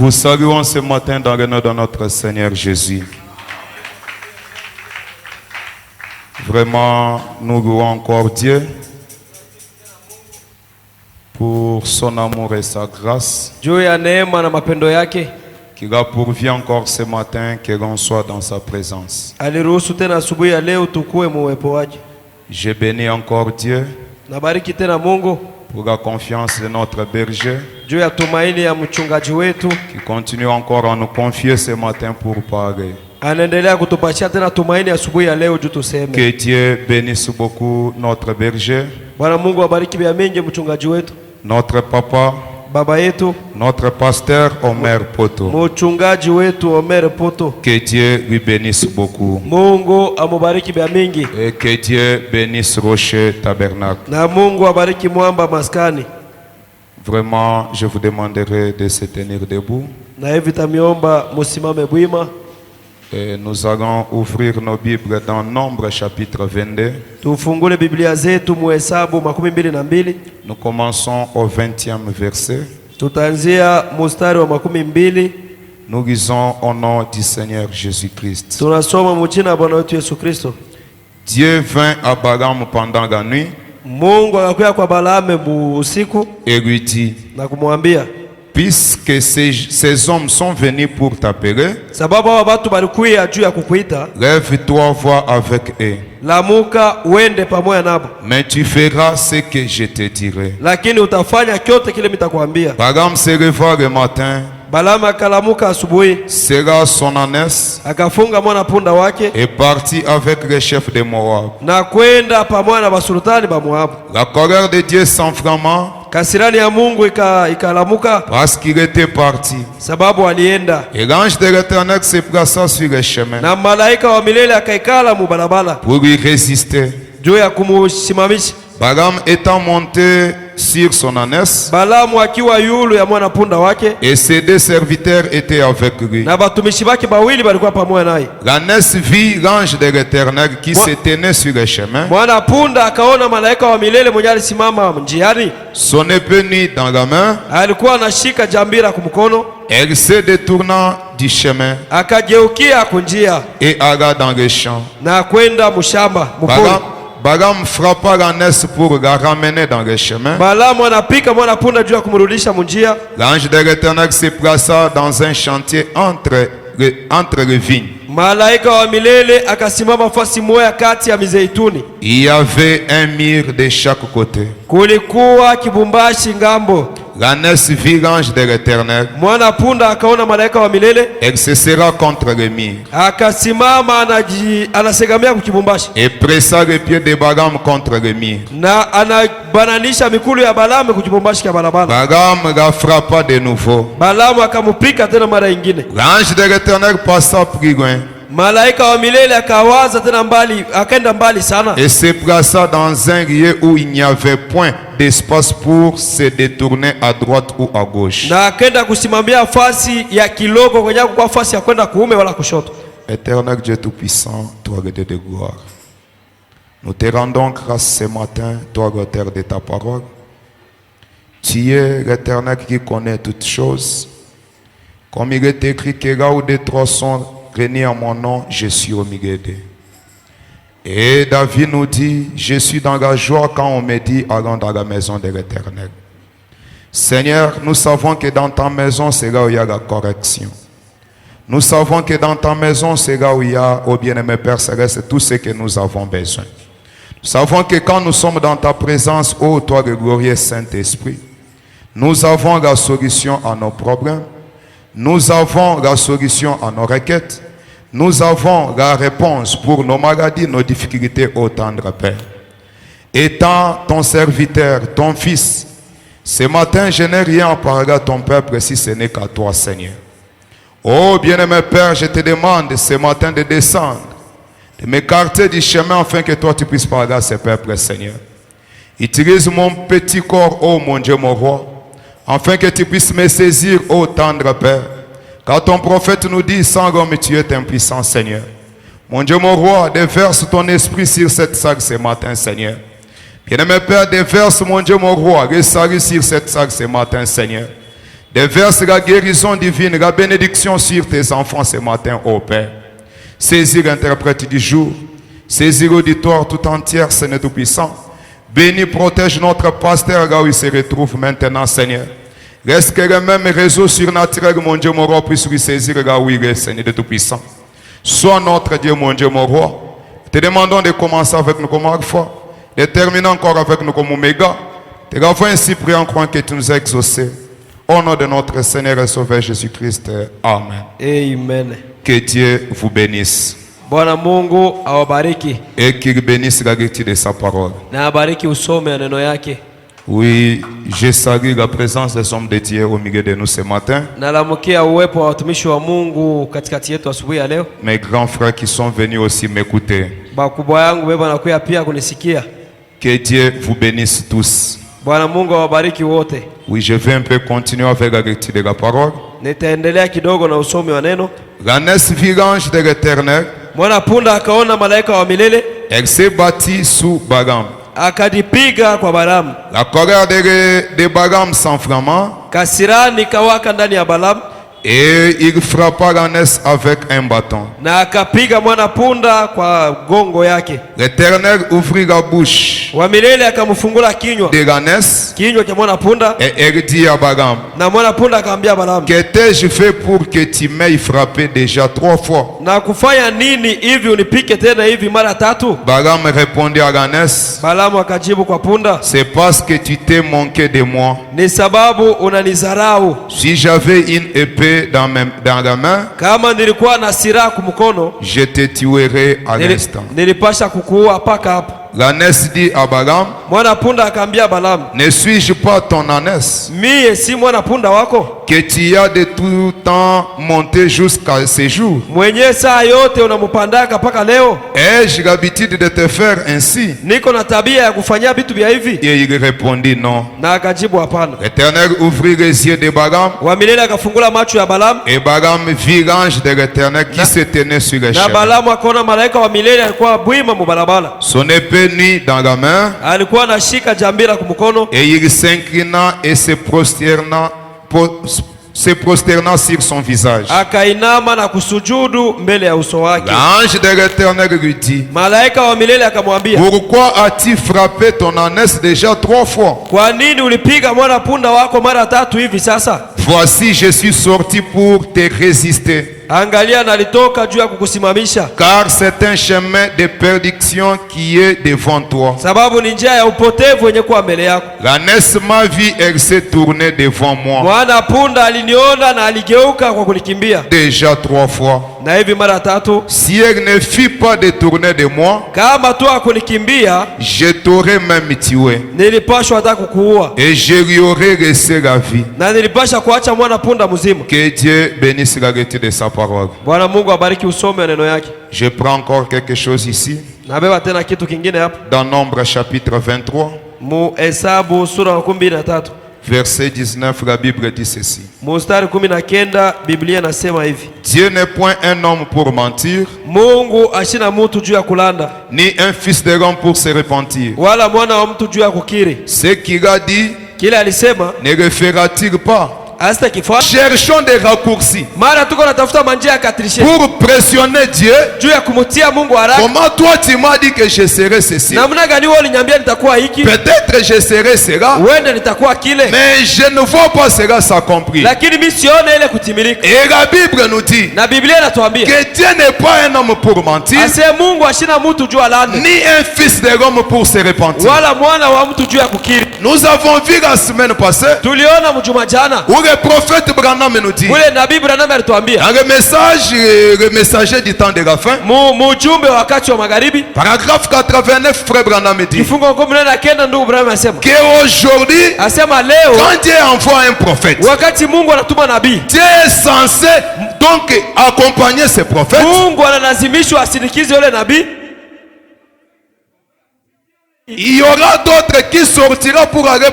vous saluons ce matin dans le nom de notre Seigneur Jésus. Vraiment, nous louons encore Dieu pour son amour et sa grâce qu'il a pourvu encore ce matin que l'on soit dans sa présence. Je bénis encore Dieu pour la confiance de notre berger qui continue encore à nous confier ce matin pour parler. Que Dieu bénisse beaucoup notre berger, notre papa, notre pasteur Omer Poto. Que Dieu lui bénisse beaucoup. Et que Dieu bénisse Rocher Tabernacle. Vraiment, je vous demanderai de se tenir debout. Et nous allons ouvrir nos Bibles dans Nombre chapitre 22. Nous commençons au 20e verset. Nous lisons au nom du Seigneur Jésus-Christ. Dieu vint à Balaam pendant la nuit et lui dit: puisque ces hommes sont venus pour t'appeler, lève-toi, vois avec eux. Mais tu feras ce que je te dirai. Balaam se leva le matin, serra son ânesse et partit avec le chef de Moab. La colère de Dieu s'enflamma parce qu'il était parti. Et l'ange de l'Éternel se plaça sur le chemin pour lui résister. Balaam étant monté sur son ânesse et ses deux serviteurs étaient avec lui. L'ânesse vit l'ange de l'Éternel qui se tenait sur le chemin, son épée nue dans la main. Elle se détourna du chemin et alla dans le champ. Balaam frappa l'ânesse pour la ramener dans le chemin. L'ange de l'Éternel se plaça dans un chantier entre les vignes. Il y avait un mur de chaque côté. L'ânesse vit l'ange de l'Éternel. Elle se serra contre le mur et pressa les pieds de Balaam contre le mur. Balaam la frappa de nouveau. L'ange de l'Éternel passa plus loin et se plaça dans un lieu où il n'y avait point d'espace pour se détourner à droite ou à gauche. Éternel Dieu Tout-Puissant, toi le Dieu de gloire, nous te rendons grâce ce matin, toi l'auteur de ta parole. Tu es l'Éternel qui connaît toutes choses. Comme il est écrit que là où des trois sont réunis en mon nom, je suis au milieu d'eux. Et David nous dit: je suis dans la joie quand on me dit allons dans la maison de l'Éternel. Seigneur, nous savons que dans ta maison c'est là où il y a la correction. Nous savons que dans ta maison c'est là où il y a, ô bien-aimé Père Céleste, tout ce que nous avons besoin. Nous savons que quand nous sommes dans ta présence, ô toi le glorieux Saint-Esprit, nous avons la solution à nos problèmes. Nous avons la solution à nos requêtes. Nous avons la réponse pour nos maladies, nos difficultés, ô tendre Père. Étant ton serviteur, ton fils, ce matin, je n'ai rien à parler à ton peuple si ce n'est qu'à toi, Seigneur. Oh bien-aimé Père, je te demande ce matin de descendre, de m'écarter du chemin afin que toi tu puisses parler à ce peuple, Seigneur. Utilise mon petit corps, oh mon Dieu, mon roi, afin que tu puisses me saisir, ô tendre Père. Car ton prophète nous dit: sans homme tu es impuissant, Seigneur. Mon Dieu, mon roi, déverse ton esprit sur cette salle ce matin, Seigneur. Bien-aimé Père, déverse, mon Dieu, mon roi, le salut sur cette salle ce matin, Seigneur. Déverse la guérison divine, la bénédiction sur tes enfants ce matin, ô Père. Saisis l'interprète du jour. Saisis l'auditoire tout entière, Seigneur Tout-Puissant. Bénis, protège notre pasteur là où il se retrouve maintenant, Seigneur. Reste que le même réseau surnaturel, mon Dieu, mon roi, puisse lui saisir là où il est, Seigneur Tout-Puissant. Sois notre Dieu, mon Dieu, mon roi. Te demandons de commencer avec nous comme alpha, de terminer encore avec nous comme oméga. Te avons ainsi prié en croyant que tu nous as exaucés. Au nom de notre Seigneur et Sauveur Jésus-Christ. Amen. Amen. Que Dieu vous bénisse. Bwana Mungu awabariki. Et qu'il bénisse la lecture de sa parole. Na abariki usome ya neno yake. Oui, je salue la présence des hommes de Dieu au milieu de nous ce matin. Nalamukia uwepo wa watumishi wa Mungu katikati yetu asubuhi ya leo. Mes grands frères qui sont venus aussi m'écouter. Bakubwa yangu beba nakuya pia kunisikia. Que Dieu vous bénisse tous. Bwana Mungu awabariki wote. Oui, je vais un peu continuer avec la lecture de la parole. Nitaendelea kidogo na usomi wa neno. L'ânesse vit l'ange de l'Éternel. Mwana punda akaona malaika wa milele. Elle s'est bâtie sous Balaam. Akadipiga kwa Balaam. La colère de Balaam s'enflamma. Kasirani kawaka ndani ya Balaam. Et il frappa l'ânesse avec un bâton. Na akapiga mwana punda kwa gongo yake. L'Éternel ouvrit la bouche Wa milele akamfungula kinywa. de l'ânesse. Kinywa cha mwana punda. Et elle dit à Balaam, Na mwana punda akamwambia Balaam, que t'ai-je fait pour que tu m'aies frappé déjà 3 fois? na kufanya nini hivi unipike tena hivi mara tatu? Balaam répondit à l'ânesse, Balaam akajibu kwa punda, c'est parce que tu t'es manqué de moi. ni sababu unanizarau. Si j'avais une épée dans la main, Kama nilikuwa na silaha kumkono, je te tuerais à l'instant. nilipasha kukuua paka hapo. L'ânesse dit à Balaam, Mwana punda akaambia Balaam, ne suis-je pas ton ânesse, mie si mwana punda wako? que tu as de tout temps monté jusqu'à ce jour? Mwenye saa yote unamupandaka paka leo? Ai-je l'habitude de te faire ainsi? Niko na tabia ya kufanyia vitu vya hivi? Et il répondit non. Na akajibu hapana. L'Éternel ouvrit les yeux de Balaam, Wa milele akafungula macho ya Balaam, et Balaam vit l'ange de l'Éternel qui se tenait sur les na chemins. Balaam akaona malaika wa milele alikuwa bwima mubarabara. Son épée nue dans la main, Alikuwa anashika jambira kumkono, et il s'inclina et se prosterna sur son visage. akainama na kusujudu mbele ya uso wake. L'ange de l'Éternel lui dit, Malaika wa milele akamwambia, pourquoi as-tu frappé ton ânesse déjà 3 fois? kwa nini ulipiga mwana punda wako mara tatu hivi sasa? Voici, je suis sorti pour te résister, Angalia, nalitoka juu ya kukusimamisha, car c'est un chemin de perdition qui est devant toi. sababu ni njia ya upotevu yenye kuwa mbele yako. L'ânesse m'a vu, elle s'est tournée devant moi Mwana punda aliniona na aligeuka kwa kunikimbia, déjà 3 fois. na hivi mara tatu. Si elle ne fut pas détournée de moi, Kama tu akunikimbia, je t'aurais même tué, nilipashwa hata kukuua, et je lui aurais laissé la vie. na nilipasha kuacha mwana punda mzima. Que Dieu bénisse la lecture de sa parole. Bwana Mungu abariki usome wa neno yake. Je prends encore quelque chose ici, Nabeba tena kitu kingine hapa. dans Nombre chapitre 23, Muhesabu sura ya 13 verset 19, la Bible dit ceci. mstari 19, Biblia nasema hivi: Dieu n'est point un homme pour mentir, Mungu ashina mtu juu ya kulanda, ni un fils de l'homme pour se repentir. wala mwana wa mtu juu ya kukiri. Ce qu'il a dit, Kile alisema ne le fera-t-il pas? hasta kifaa. Cherchons des raccourcis Mara tuko natafuta manjia ya katirishe pour pressionner Dieu. juu ya kumutia Mungu haraka. Comment toi tu m'as dit que je serai ceci? Namna gani wewe uliniambia nitakuwa hiki, Peut-être je serai cela, uende nitakuwa kile, mais je ne vois pas cela s'accomplir. lakini mimi sione ile kutimilika. Et la Bible nous dit Na Biblia inatuambia que Dieu n'est pas un homme pour mentir, ase Mungu ashina mtu juu alande, ni un fils de l'homme pour se repentir. wala mwana wa mtu juu ya kukiri. Nous avons vu la semaine passée Tuliona mjuma jana où le prophète Branham nous dit, ule nabii Branham alituambia dans le message, le messager du temps de la fin, mujumbe wa wakati wa magharibi, paragraphe 89, frère Branham dit kifungo 19, ndugu Branham asema qu'aujourd'hui, asema leo quand Dieu envoie un prophète, wakati Mungu anatuma nabii, Dieu est censé donc accompagner ce prophète Mungu analazimishwa asindikize yule nabii Il y aura d'autres qui sortiront pour aller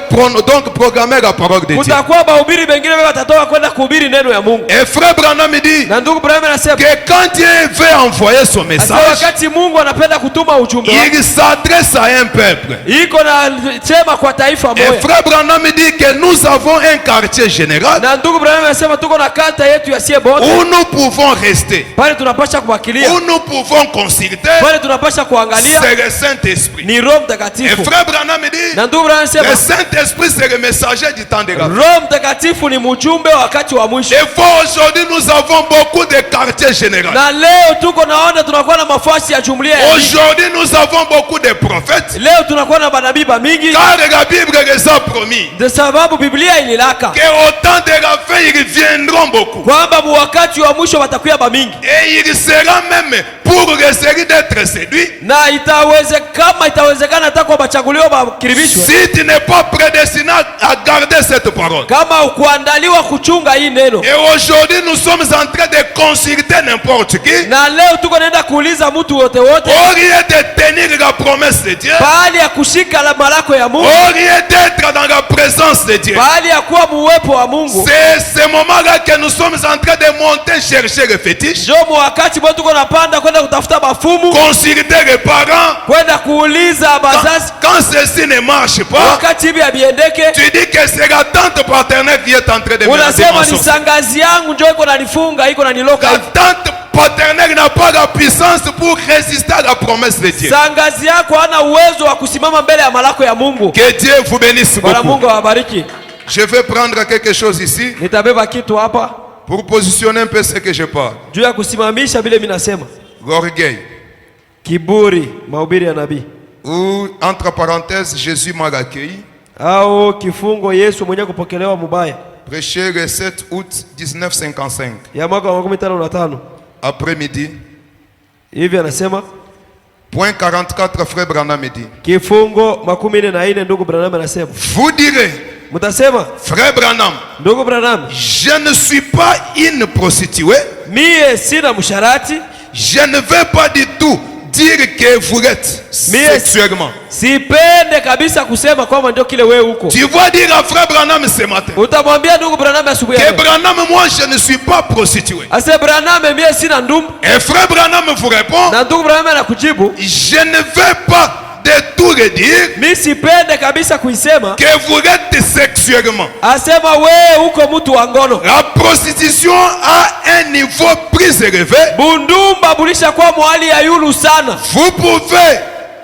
donc programmer la parole de Dieu. Kutakuwa bahubiri bengine watatoka kwenda kuhubiri neno ya Mungu. Et frère Branham dit Na ndugu Branham anasema que quand Dieu veut envoyer son message, wakati Mungu anapenda kutuma ujumbe wake, il s'adresse à un peuple. iko na sema kwa taifa moja. Et frère Branham dit que nous avons un quartier général Na ndugu Branham anasema tuko na kata yetu ya Siebote, où nous pouvons rester, pale tunapasha kuwakilia, où nous pouvons consulter. pale tunapasha kuangalia, C'est le Saint-Esprit. ni Roho Et Mtakatifu. frère Branham dit Na ndugu Branham anasema le Saint-Esprit c'est le messager du temps de grâce. Roho Mtakatifu ni mjumbe wakati wa mwisho. Et aujourd'hui nous avons beaucoup de quartiers généraux. Na leo tuko naona tunakuwa na mafasi ya jumlia ya mingi. Aujourd'hui nous avons beaucoup de prophètes. Leo tunakuwa na manabii mingi, Car la Bible les a promis de sababu Biblia ililaka qu'au temps de la fin ils viendront beaucoup. kwamba wakati wa mwisho watakuwa mingi, Et il sera même pour essayer d'être séduit. na itawezekana hata kwa bachaguliwa bakiribishwe, Si tu n'es pas prédestiné à garder cette parole. kama ukuandaliwa kuchunga hii neno. Et aujourd'hui nous sommes en train de consulter n'importe qui. Na leo tuko naenda kuuliza mtu wote Au lieu de tenir la promesse de Dieu, pahali ya kushika la malako ya Mungu, au lieu d'être dans la présence de Dieu. pahali ya kuwa muwepo wa Mungu. C'est ce moment-là que nous sommes en train de monter chercher les fétiches, Ndio wakati bado tuko napanda kwenda kutafuta mafumu, consulter les parents. kwenda kuuliza bazazi. Quand ceci ne marche pas, Wakati hivi habiendeke, tu dis que c'est la tante paternelle qui est en train de me unasema ni lancer. sangazi yangu ndio iko nanifunga, iko naniloka La hivi. tante paternelle n'a pas la puissance pour résister à la promesse de Dieu. Sangazi yako hana uwezo wa kusimama mbele ya malako ya Mungu. Que Dieu vous bénisse Bwana beaucoup. Mungu awabariki. Je vais prendre quelque chose ici Nitabeba kitu hapa pour positionner un peu ce que je parle. juu ya kusimamisha vile mimi nasema. L'orgueil. Kiburi, mahubiri ya nabii, Ou, entre parenthèses, Jésus m'a accueilli. au kifungo Yesu mwenyewe kupokelewa mubaya, Prêché le 7 août 1955, ya mwaka wa 1955. après-midi. Hivi anasema Point 44, frère Branham dit. kifungo 44. Ndugu Branham anasema, Vous direz, mtasema frère Branham, ndugu Branham, je ne suis pas une prostituée. mie sina msharati, Je ne veux pas du tout dire que vous êtes sexuellement. sipende kabisa kusema kwamba ndio kile wewe uko. Tu vas dire à frère Branham ce matin Utamwambia ndugu Branham asubuhi que leo, Branham, moi je ne suis pas prostituée. ase Branham, mie sina ndumbu. Et frère Branham vous répond, Na ndugu Branham anakujibu, je ne veux pas de tout redire mimi sipende kabisa kuisema que vous êtes sexuellement. asema wewe uko mtu wa ngono. La prostitution a un niveau plus élevé. Bundumba bulisha kwa mwali ya yulu sana. Vous pouvez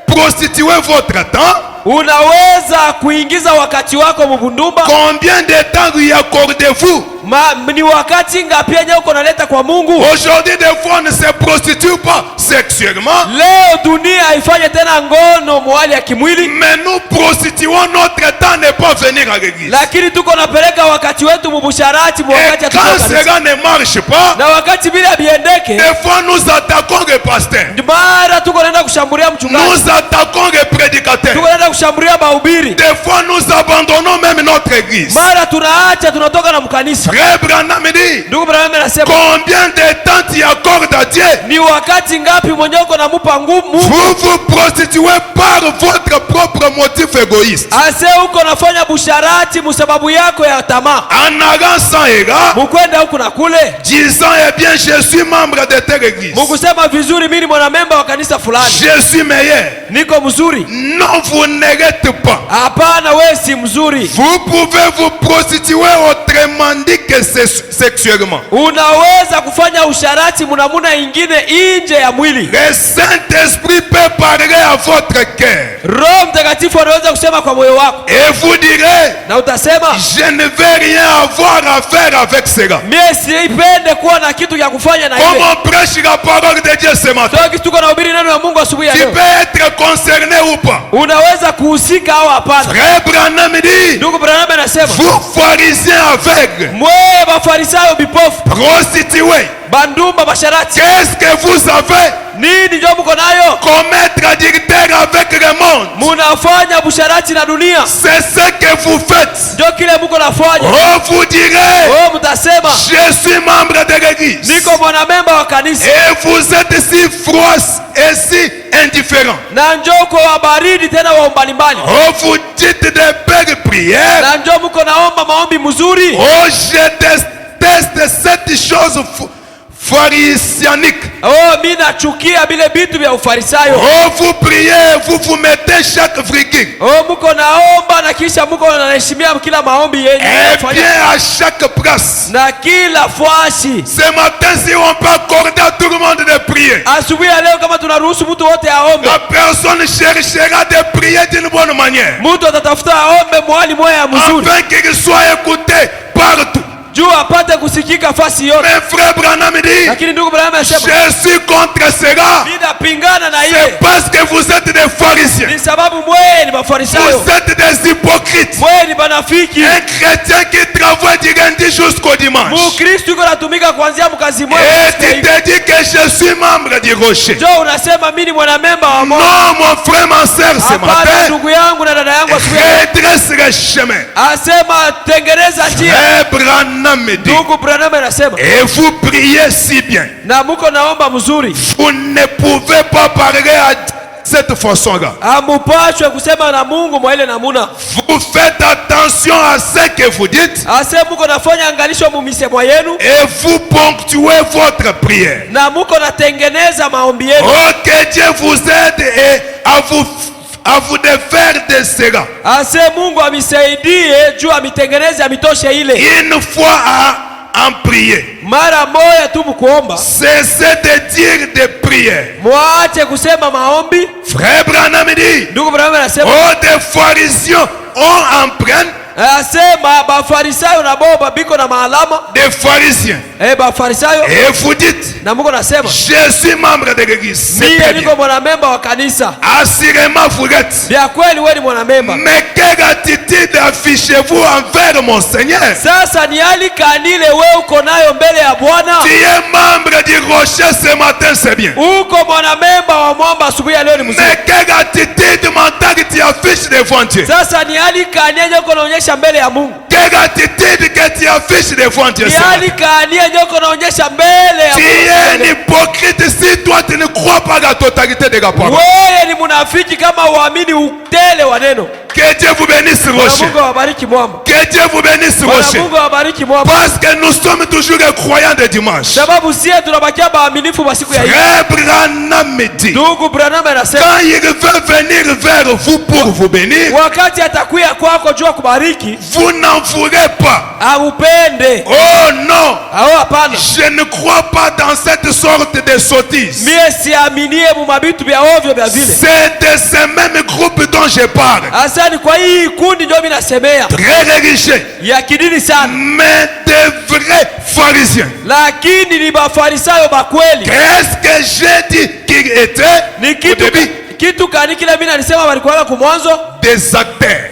prostituer votre temps. Unaweza kuingiza wakati wako mbundumba. Combien de temps lui accordez-vous? Ni wakati ngapi yenye uko naleta kwa Mungu? Aujourd'hui, des fois, on ne se prostitue pas sexuellement, Leo dunia haifanye tena ngono mwali ya kimwili, mais nous prostituons notre temps ne pas venir à l'église. lakini tuko napeleka wakati wetu mubusharati Et wakati quand hatuko. cela ne marche pas, Na wakati bila biendeke, des fois nous attaquons le pasteur, mara tuko naenda kushambulia mchungaji, nous attaquons le prédicateur. tuko naenda kushambulia mahubiri, Des fois nous abandonnons même notre église. mara tunaacha tunatoka na mkanisa. Frère Branham dit, Ndugu Branham anasema, combien de temps tu accordes à Dieu? ni wakati ngapi mwenye uko namupa ngumu? Vous vous prostituez par votre propre motif égoïste. Ase uko nafanya busharati musababu yako ya tamaa, En allant sans égard, mukwenda huku na kule, disant, eh bien, je suis membre de telle église. mukusema vizuri, mimi ni mwanamemba wa kanisa fulani, Je suis meilleur. niko mzuri. Non, vous n'êtes pas. Hapana, wewe si mzuri. Vous pouvez vous prostituer autrement dit que sexuellement. Unaweza kufanya usharati munamuna ingine inje ya mwili. Le Saint-Esprit peut parler à votre cœur. Roho Mtakatifu anaweza kusema kwa moyo wako, Et vous direz, na utasema je ne veux rien avoir à faire avec cela. mie sipende kuwa na kitu ya kufanya na Comme ile. on prêche la parole de Dieu ce matin, Toki tuko na hubiri neno ya Mungu asubuhi ya tu leo. peux être concerné ou pas. Unaweza kuhusika au hapana. Frère Branham dit, Ndugu Branham anasema, vous pharisiens aveugles, mwe bafarisayo bipofu, prostitués, bandumba basharati, qu'est-ce que vous avez nini ndio mko nayo? comme être adultère avec le monde? Munafanya busharati na dunia, C'est ce que vous faites. ndio kile mko nafanya. Oh, vous direz, Oh, mtasema je suis membre de l'église. niko mwanamemba wa kanisa, Et vous êtes si froid et si indifférent différents. Na njoo kwa wabaridi tena wa mbalimbali. Oh, vous dites des belles prières. Na njoo mko naomba maombi mzuri. Oh, je déteste cette chose pharisianique. Oh, mimi nachukia bile vitu vya ufarisayo. Oh, vous priez, vous vous mettez chaque virgule. Oh, mko naomba na kisha mko naheshimia kila maombi yenu. Et bien à chaque place. Na kila fwashi. Ce matin, si on peut accorder à tout le monde de prier, Asubuhi ya leo kama tunaruhusu mtu wote aombe, la personne cherchera de prier d'une bonne manière, mtu atatafuta aombe mwali moya mzuri, afin qu'il soit écouté partout. juu apate kusikika fasi yote. Mais frère Branham dit, Lakini ndugu Branham anasema, je suis contre cela. ninapingana na C'est ile. parce que vous êtes des pharisiens. Ni sababu mwe ni mafarisayo. Vous êtes des hypocrites. Mwe ni banafiki. Un chrétien qui travaille du lundi jusqu'au dimanche. Mukristo yuko natumika kuanzia mkazi mwe. Et tu te dis que je suis membre du rocher. Jo unasema mimi ni mwanamemba wa Mungu. Non, mon frère, ma soeur, ce Hapana matin, ndugu yangu na dada yangu asubuhi. redresse le chemin. Asema tengeneza njia. Frère Branham me dit, Ndugu Branham anasema, et vous priez si bien. na muko naomba mzuri. Vous ne pouvez pas parler à cette façon-là. Amupashwe kusema na Mungu mwa ile namuna. Vous faites attention à ce que vous dites. Asema muko nafanya angalisho mu misemo yenu. Et vous ponctuez votre prière. Na muko natengeneza maombi yenu. Oh, que Dieu vous aide et à vous de faire de cela. Ase Mungu amisaidie juu amitengeneze amitoshe ile. Une fois en prier. Mara moja tu mkuomba. Cessez de dire des prières. Mwache kusema maombi. Frère Branham dit, Ndugu Branham anasema, oh, des pharisiens on en prenne. Asema bafarisayo na boba biko na maalama. Des pharisiens. Bafarisayo. Et vous dites, Na Mungu nasema, je suis membre de l'église. C'est mimi très niko bien. mwanamemba wa kanisa. Assurément vous l'êtes. Bia kweli wewe ni mwanamemba. Mais quelle attitude affichez-vous envers mon Seigneur? Sasa ni hali kanile wewe uko nayo mbele ya Bwana? Tu es membre du rocher ce matin, c'est bien. Uko mwanamemba wa mwamba asubuhi ya leo ni mzuri. Mais quelle attitude mentale tu affiches devant Dieu? Sasa ni hali kanyenye uko naonyesha mbele ya Mungu. Quelle attitude que tu affiches devant Dieu? Ni ce matin? hali kanyenye uko naonyesha mbele ya Tu es un Mungu. hypocrite si toi tu ne crois pas la totalité de la parole. Wewe ni munafiki kama uamini utele wa neno. Que Dieu vous bénisse, Bwana rocher. Mungu awabariki mwamba. Que Dieu vous bénisse, Bwana rocher. Mungu awabariki mwamba. Parce que nous sommes toujours les croyants de dimanche. Sababu sie tunabakia baaminifu wa siku ya hii. Frère Branham me dit, Ndugu Branham anasema, quand il veut venir vers vous pour vous bénir, wakati atakuya kwako jua kubariki, vous n'en voulez pas. amupende. Oh non, Au hapana. je ne crois pas dans cette sorte de sottise. Mie siaminie mu mabitu vya ovyo vya vile. C'est de ce même groupe dont je parle. Asani kwa hii kundi ndio mimi nasemea. Très religieux, Ya kidini sana. mais de vrais pharisiens. Lakini ni bafarisayo bakweli. Qu'est-ce que j'ai dit qu'il était Ni au kitu début? kitu kani kile mimi nalisema walikuwa kwa mwanzo? Des acteurs.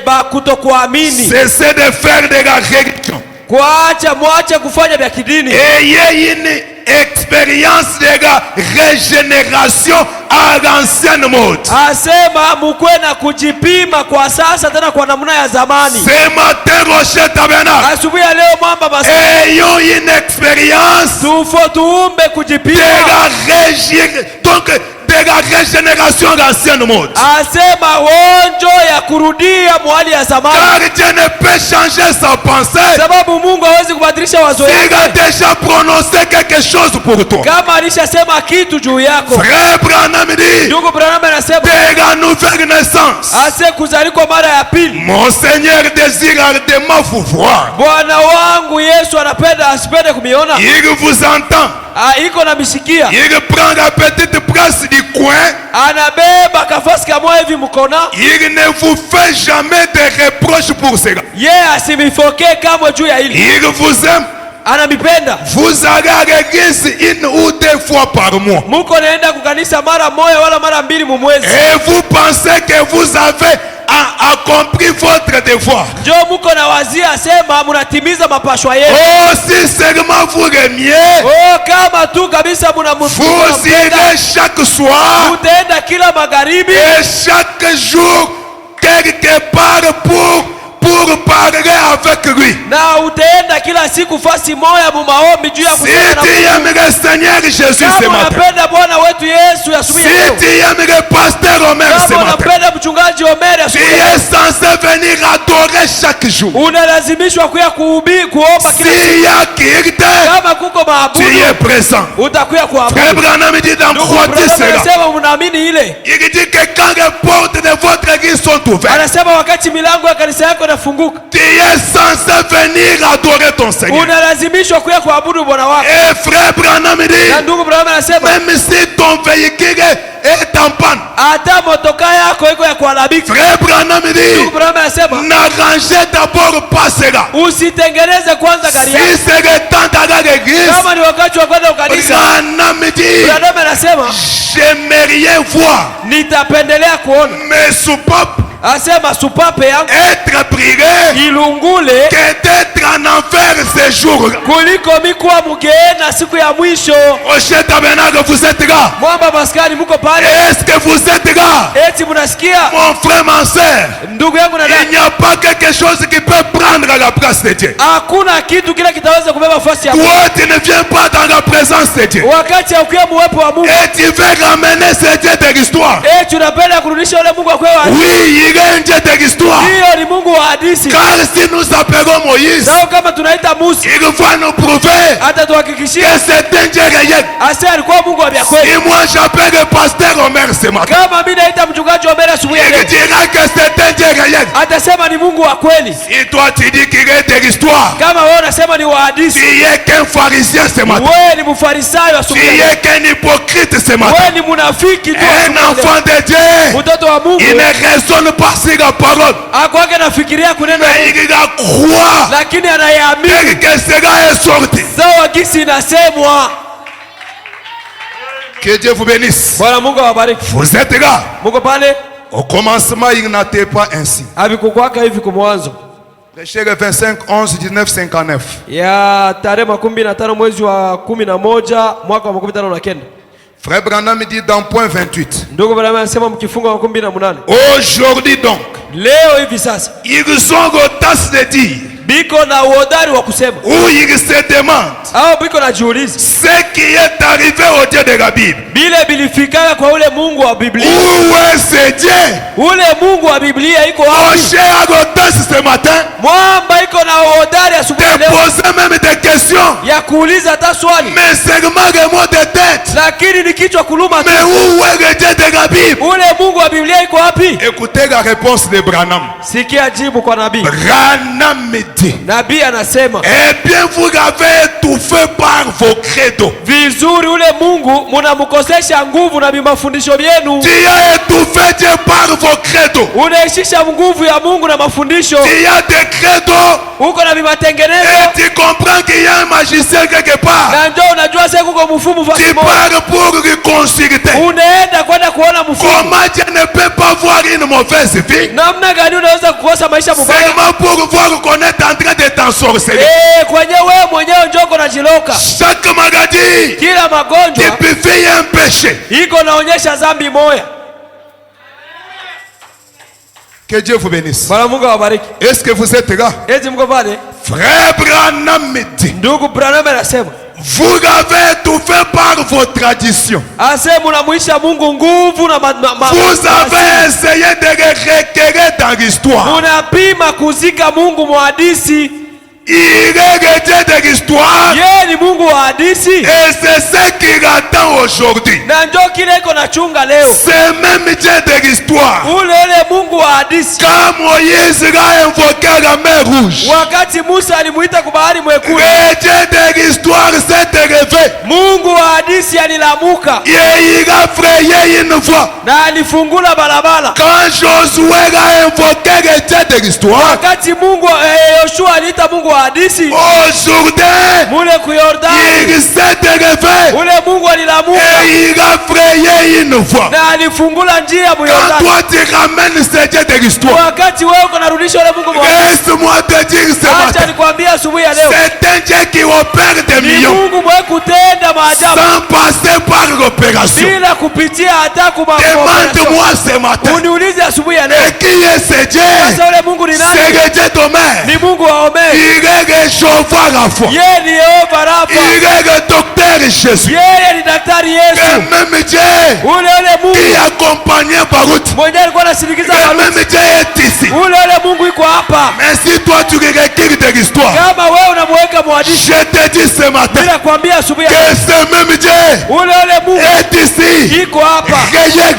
Ba kutokuamini. Cessez de faire de la religion. Kuacha mwache kufanya vya kidini. Ayez une expérience de la régénération à l'ancienne mode. Asema mukwe na kujipima kwa sasa tena kwa namna ya zamani. Ce matin, Rocher Tabernacle, Asubuhi ya leo mwamba basi. ayons une expérience Tufo tuumbe de kujipima. de la régénération à l'ancienne mode. Asema wonjo ya kurudia mwali ya zamani. Car Dieu ne peut changer sa pensée. Sababu Mungu hawezi kubadilisha wazo Il a yake. déjà prononcé quelque chose pour toi. Kama alishasema kitu juu yako. Frère Branham dit, Ndugu Branham anasema, de la nouvelle naissance. ase kuzalikwa mara ya pili. Mon Seigneur désire ardemment vous voir. Bwana wangu Yesu anapenda asipende kumiona. Il vous entend. Iko na misikia. Il prend la petite place du coin. Anabeba kafasi kamwa hivi mkona. Il ne vous fait jamais de reproches pour cela. Ye asimifoke kamwe juu ya hili. Il vous aime. Anamipenda. Vous allez à l'église une ou deux fois par mois. Muko naenda kukanisa mara moja wala mara mbili mu mwezi. Et vous pensez que vous avez accompli votre devoir. Jo muko na wazia asema munatimiza mapashwa yenu. Oh, si seulement vous l'aimiez, Oh, kama tu kabisa vous irez chaque soir mutaenda kila magharibi et chaque jour quelque part pour pour parler avec lui. Na utaenda kila siku fasi moya mu maombi juu ya Si kusema na tu Mungu. aimes le Seigneur Jésus ce Kama matin, unapenda Bwana wetu Yesu si asubuhi ya leo, tu aimes le pasteur Omer ce kama matin, unapenda mchungaji Omer tu asubuhi ya leo, es censé venir adorer chaque jour. unalazimishwa kuya kuomba kila siku. S'il y a kirite, Kama kuko tu maabudu es présent. utakuya kuabudu. Frère Branham dit dans Ndugu croire Branham cela. anasema mnaamini ile? Il dit que quand les portes de votre église sont ouvertes, Anasema wakati milango ya kanisa yako inafunguka, tu es censé venir adorer ton Seigneur. unalazimishwa kuya kuabudu Bwana wako. Et frère Branham Na dit, ndugu Branham anasema même si ton véhicule est en panne, hata motoka yako iko ya kuharibika. frère Branham Ndugu dit, Branham anasema n'arrangez d'abord pas cela. usitengeneze kwanza gari Si yako. c'est le temps d'aller à l'église, Kama ni wakati wa kwenda kanisa, Branham dit, Branham anasema j'aimerais voir nitapendelea kuona, mes soupapes asema supape yangu être brûlées ilungule que d'être en enfer ces jours-là. kuliko mikuwa mugeena siku ya mwisho. Rocher Tabernacle, vous êtes là? Mwamba maskani muko pale? Est-ce que vous êtes là? Eti munasikia? Mon frère, ma soeur, Ndugu yangu na il dada, n'y a pas quelque chose qui peut prendre la place de Dieu. hakuna kitu kile kitaweza kubeba nafasi ya Mungu. Toi, tu ne viens pas dans la présence de Dieu. Wakati haukuwa muwepo wa Mungu, Et tu veux ramener ce Dieu de l'histoire. eti unapenda kurudisha ule Mungu akwewa. Oui, il est un Dieu de l'histoire. Hiyo ni Mungu wa hadithi. Car si nous appelons Moïse, Sawa kama tunaita Musa, il va nous prouver hata que tuhakikishie c'est un Dieu réel. ase alikuwa Mungu wa vya kweli. Si moi j'appelle le pasteur Omer ce matin, Kama mimi naita mchungaji wa mbele asubuhi ya il leo, dira que c'est un Dieu réel. atasema ni Mungu wa kweli. Si toi tu dis qu'il est de l'histoire, Kama wewe unasema ni wa tu hadithi, es qu'un pharisien ce matin. wewe ni mfarisayo Tu asubuhi ya leo, es qu'un hypocrite ce matin. wewe ni munafiki tu asubuhi Un ya leo. enfant de Dieu, Mtoto wa Mungu il ne raisonne pas sur la parole, akwake nafikiria kunena, mais il la croit lakini anayaamini tel que cela est sorti. sawa gisi inasemwa. Que Dieu vous bénisse. Bwana Mungu awabariki. Vous êtes là. Muko pale? Au commencement, il n'était pas ainsi. Havikukwaka hivi kwa mwanzo. Prêchez le 25 11 1959. Ya tarehe 15 mwezi wa 11 mwaka wa 1959. Frère Branham dit dans point 28. Ndugu Branham anasema mkifunga wa 18. Aujourd'hui donc, Leo hivi sasa ils ont l'audace de dire, biko na uhodari wa kusema où ils se demandent au biko na jiulizi ce qui est arrivé au Dieu de la Bible. bile bilifikaka kwa ule Mungu wa Biblia. Où est ce Dieu? Ule Mungu wa Biblia iko wapi? Rocher a l'audace ce matin Mwamba iko na uhodari asubuhi de leo poser même des questions. ya kuuliza hata swali, Mais seulement des mots de tête. lakini ni kichwa kuluma tu. Mais où est le Dieu de la Bible? Ule Mungu wa Biblia iko wapi? Écoutez la réponse de Branham. Sikia jibu kwa nabii. Branham dit, Nabii anasema eh bien vous l'avez étouffé par vos credos. vizuri, ule Mungu munamkosesha nguvu na mafundisho yenu. Tu as étouffé Dieu par vos credos. Unaishisha nguvu ya Mungu na mafundisho. Tu as des credos Uko na matengenezo et tu comprends qu'il y a un magicien quelque part. na njoo unajua sasa kuko mfumu Tu fasi moja. pars pour lui consulter. Unaenda kwenda kuona mfumu. Comment Dieu ne peut pas voir une mauvaise vie? Namna gani unaweza kukosa maisha mabaya? Seulement pour voir qu'on est en train de t'ensorceler. Kwenye wewe mwenyewe njoo uko najiloka. Chaque maladie Kila magonjwa typifie un péché. iko naonyesha dhambi moja. Que Dieu vous bénisse. Bwana Mungu awabariki. Est-ce que vous êtes là? Eti mko pale? Frère Branham me dit, Ndugu Branham anasema vous l'avez étouffé par vos traditions. asema unamwisha Mungu nguvu na Vous avez essayé de le requérir dans l'histoire. unapima kuzika Mungu mwadisi. Il est le Dieu de l'histoire Yeye ni Mungu wa hadisi et c'est ce qu'il attend aujourd'hui. na njoo kile iko na chunga leo. C'est même Dieu de l'histoire. Ule Mungu wa hadisi. Quand Moïse a invoqué la mer rouge, Wakati Musa alimuita kwa bahari mwekundu, le Dieu de l'histoire s'est élevé Mungu wa hadisi alilamuka et il a frayé une voie. na alifungula barabara. Quand Josué a invoqué le Dieu de l'histoire, Wakati Yoshua aliita Mungu wa hadisi au Jourdain, mule ku Yordani, il s'est élevé ule ule Mungu alilamuka Et il a frayé une voie. na alifungula njia Quand Yordani. toi tu ramènes ce Dieu de l'histoire, Wakati wewe uko narudisha ule Mungu wa laisse-moi te dire ce acha matin, nikwambie asubuhi ya leo, c'est un Dieu qui opère des ni millions Mungu mwenye kutenda maajabu sans passer par l'opération. bila kupitia hata Demande-moi ce matin, uniulize asubuhi ya leo, et qui est ce Dieu? sasa ule Mungu ni C'est nani? le Dieu d'Omer. Ni Mungu wa Omeri. Il est le Jéhovah Rapha. Yeye ni Yehova Rafa. Il est le docteur Jésus. Yeye ni daktari Yesu. Le même Dieu Ule Mungu qui accompagnait Baruch. mwenye alikuwa anasindikiza Le Baruti. même Dieu est ici. Ule Mungu iko hapa. Mais si toi tu recueilles de l'histoire, Kama wewe unamweka mwandishi, je te dis ce matin bila kuambia asubuhi ya que leo, ce même Dieu ule Mungu est ici. iko hapa. Réel.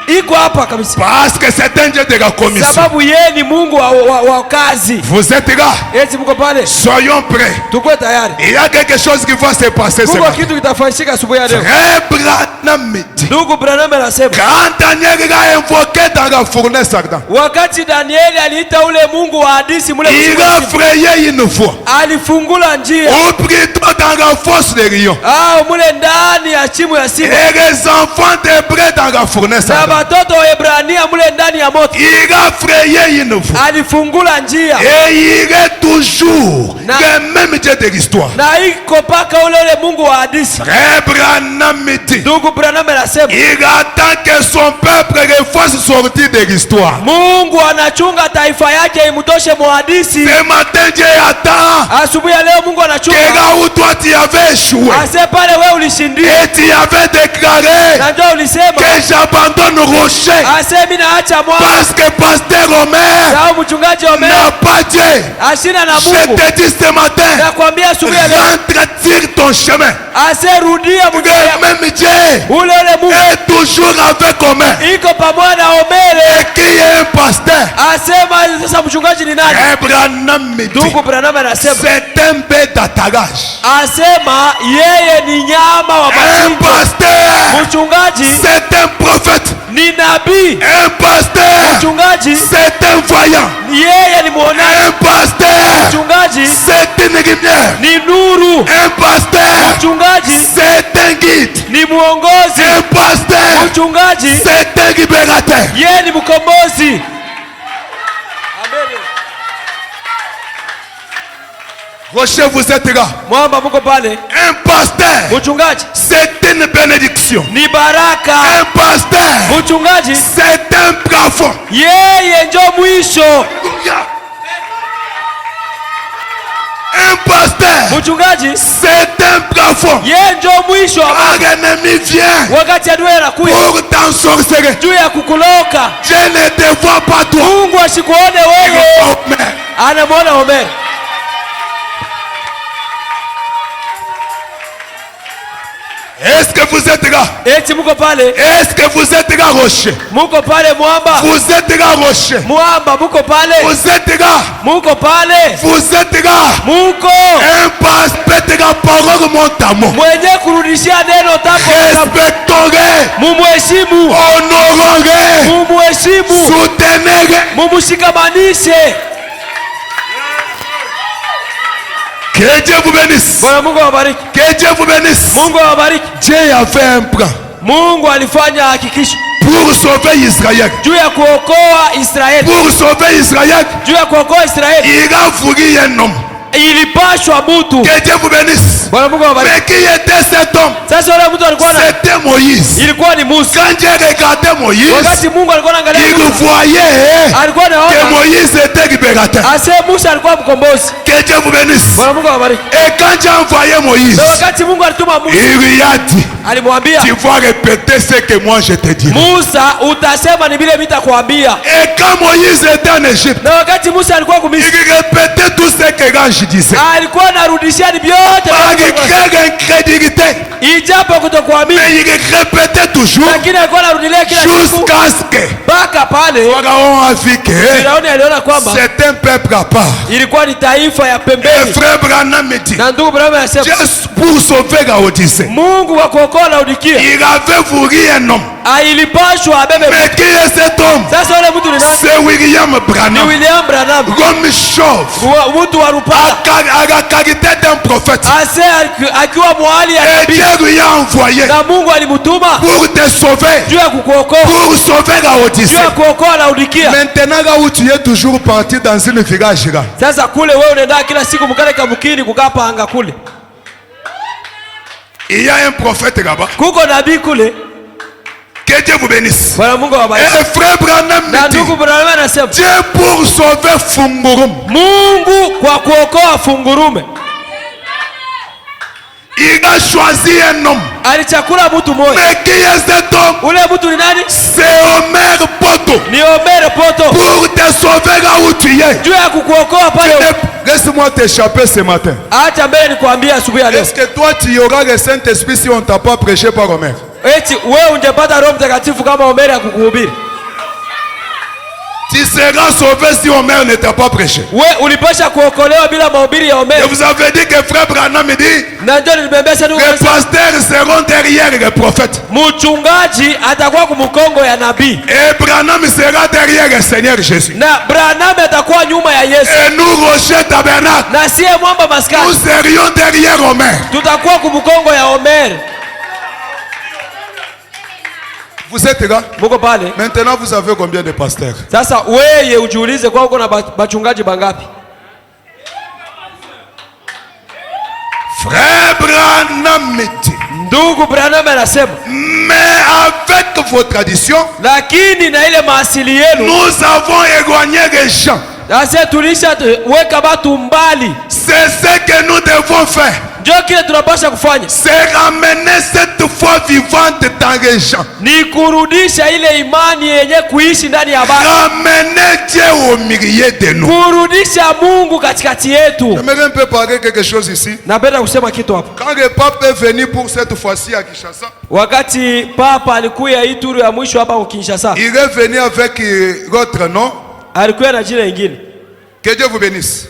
Iko hapa kabisa. Parce que c'est un Dieu de la commission. Sababu yeye ni Mungu wa kazi. Vous êtes là. Eti mko pale? Soyons prêts. Tukue tayari. Il y a quelque chose qui va se passer ce Mungu matin. kitu kitafanyika asubuhi ya leo. Frère Branham me dit, Ndugu Branham anasema, quand Daniel l'a invoqué dans la fournaise ardente, wakati Danieli aliita ule Mungu wa hadisi mule il a frayé une voie. alifungula njia Ou plutôt dans la fosse des lions. mule ndani ya chimu ya simba, Et les enfants d'Hébreu dans la fournaise na ardente. watoto wa Ebrania mule ndani ya moto. Il a frayé une voie. Alifungula njia Et il est toujours Na- le même Dieu de l'histoire. na iko paka ule Mungu wa hadisi. Frère Branham me dit, Ndugu Branham anasema il attend que son peuple le fasse sortir de l'histoire. Mungu anachunga taifa yake imtoshe muhadisi. Ce matin, Dieu attend Asubuhi ya leo Mungu que anachunga là où toi tu avais échoué ase pale wewe ulishindia et tu avais déclaré na ndio ulisema que j'abandonne Rocher ase mimi naacha mwamba parce que pasteur Omer au mchungaji Omer n'a pas Dieu. ashina na Je Mungu. te dis ce matin, Nakwambia asubuhi ya leo rentre sur ton chemin. ase rudia Le mjia même Dieu ule Mungu est toujours avec Omer. iko pamoja na Omere. Et qui est un pasteur? Asema sasa mchungaji ni nani? Abraham me dit, Ndugu Branham anasema c'est un bête d'attelage. asema yeye ni nyama wa Un machinjo. pasteur, Mchungaji c'est un prophète. ni nabii. Un pasteur, Mchungaji c'est un voyant. yeye ni mwonaji. Un pasteur, Mchungaji c'est une lumière. ni nuru. Un pasteur, Mchungaji c'est un guide. ni mwongozi. Un pasteur, Mchungaji c'est un libérateur. yeye ni mkombozi. Rocher, vous êtes là. Mwamba mko pale. Un pasteur, Mchungaji c'est une bénédiction. ni baraka. Un pasteur, Mchungaji c'est un plafond. yeye njo mwisho. Un pasteur, Mchungaji c'est un plafond. yeye njo mwisho. Un ennemi vient Wakati adui anakuja pour t'ensorceler. juu ya kukuloka, Je ne te vois pas toi. Mungu asikuone wewe, Omer. anamwona Omeri. Est-ce que vous êtes là? Eti muko pale, Est-ce que vous êtes là, Rocher? muko pale mwamba, Vous êtes là, Rocher. mwamba muko pale, Vous êtes là. muko pale, Vous êtes là. muko Un pasteur, la parole monte à moi. mwenye kurudishia neno tapo, Respectons-les. mumuheshimu, Honorons-les. mumuheshimu, Soutenez-les. mumushikamanishe. Que Dieu vous bénisse. Bwana Mungu awabariki, Que Dieu vous bénisse. Mungu awabariki. Dieu a fait un plan Mungu alifanya hakikisho pour sauver Israël. juu ya kuokoa Israeli, Pour sauver Israël, juu ya kuokoa Israeli il a voulu un homme. ilipashwa mutu. Que Dieu vous bénisse. Bwana Mungu awabariki. Mais qui était cet homme? Sasa yule mtu alikuwa na C'était Moïse. ilikuwa ni Musa. Quand Dieu regardait Moïse, Wakati Mungu alikuwa anaangalia il Musa, voyait alikuwa que anaona Moïse était libérateur. ase Musa alikuwa mkombozi. Que Dieu vous bénisse. Bwana Mungu awabariki. Et quand Dieu a envoyé Moïse, Na wakati Mungu alituma Musa, il lui a dit, alimwambia tu vas répéter ce que moi je te dis. Musa, utasema ni vile mimi nitakwambia. Et quand Moïse était en Égypte, Na wakati Musa alikuwa il kumisri, répétait tout ce que l'ange disait. alikuwa anarudishia ni vyote Malgré l'incrédulité, ijapo kutokuamini, mais il répétait toujours lakini alikuwa anarudilia kila siku jusqu'à ce que mpaka pale Pharaon a vu que Firauni aliona kwamba c'est un peuple à part. ilikuwa ni taifa ya Et pembeni. frère Branham me dit, Na ndugu Branham anasema Dieu pour sauver Laodicée. Mungu wa kuokoa Laodikia. Il avait voulu un homme. Ilipashwa abebe. Mais qui est cet homme? Sasa yule mtu ni nani? C'est William Ni Branham. William Branham. Comme chauve. Mtu wa Rupala. À la qualité d'un prophète. Ase akiwa mwali ya Et nabii. Dieu lui a envoyé Na Mungu alimutuma pour te sauver. juu ya kukuokoa. Pour sauver Laodicée. Juu ya kuokoa Laodikia. Maintenant là où tu es toujours parti dans une village là. Sasa kule wewe unaenda kila siku mkale kamukini kukapanga kule. Il y a un prophète là-bas. Kuko nabii kule. Que Dieu vous bénisse. Bwana Mungu awabariki. Et frère Branham Na me dit, ndugu Branham anasema Dieu pour sauver Fungurum. Mungu kwa kuokoa fungurume. Il a choisi un homme. Alichakula mtu mmoja. Mais qui est cet homme? Ule mtu ni nani? C'est Omer Poto. Ni Omer Poto. Pour te sauver là où tu es. Juu ya kukuokoa pale. Laisse-moi t'échapper ce matin. Acha mbele nikwambie asubuhi ya leo. Est-ce que toi tu auras le Saint-Esprit si on t'a pas prêché par Omer? Eti wewe ungepata Roho Mtakatifu kama Omer akukuhubiri? Tu seras sauvé si Omer ne t'a pas prêché. Wewe ulipasha kuokolewa bila mahubiri ya Omer. Je vous avais dit que frère Branham me dit, Na ndio nilibembesha ndugu. les pasteurs seront derrière les prophètes. Mchungaji atakuwa kumkongo ya nabii. Et Branham sera derrière le Seigneur Jésus. Na Branham atakuwa nyuma ya Yesu. Et nous, Rocher Tabernacle, Na siye mwamba maskani. nous serions derrière Omer. Tutakuwa kumkongo ya Omer. Vous êtes là? Muko pale. Maintenant, vous avez combien de pasteurs? Sasa wewe ujiulize kwa uko na bachungaji bangapi? Frère Branham me dit, Ndugu Branham anasema, mais avec vos traditions, lakini na ile maasili yenu nous avons éloigné les gens. sasa tulisha weka watu mbali. C'est ce que nous devons faire. Ndio kile tunapaswa kufanya. C'est ramener cette foi vivante dans les gens. Ni kurudisha ile imani yenye kuishi ndani ya watu. Ramener Dieu au milieu de nous. Kurudisha Mungu katikati yetu. J'aimerais un peu parler quelque chose ici. Napenda kusema kitu hapa. Quand le pape est venu pour cette fois-ci à Kinshasa, Wakati papa alikuja hii turu ya mwisho hapa kwa Kinshasa, il est venu avec l'autre nom. alikuwa na jina lingine. Que Dieu vous bénisse.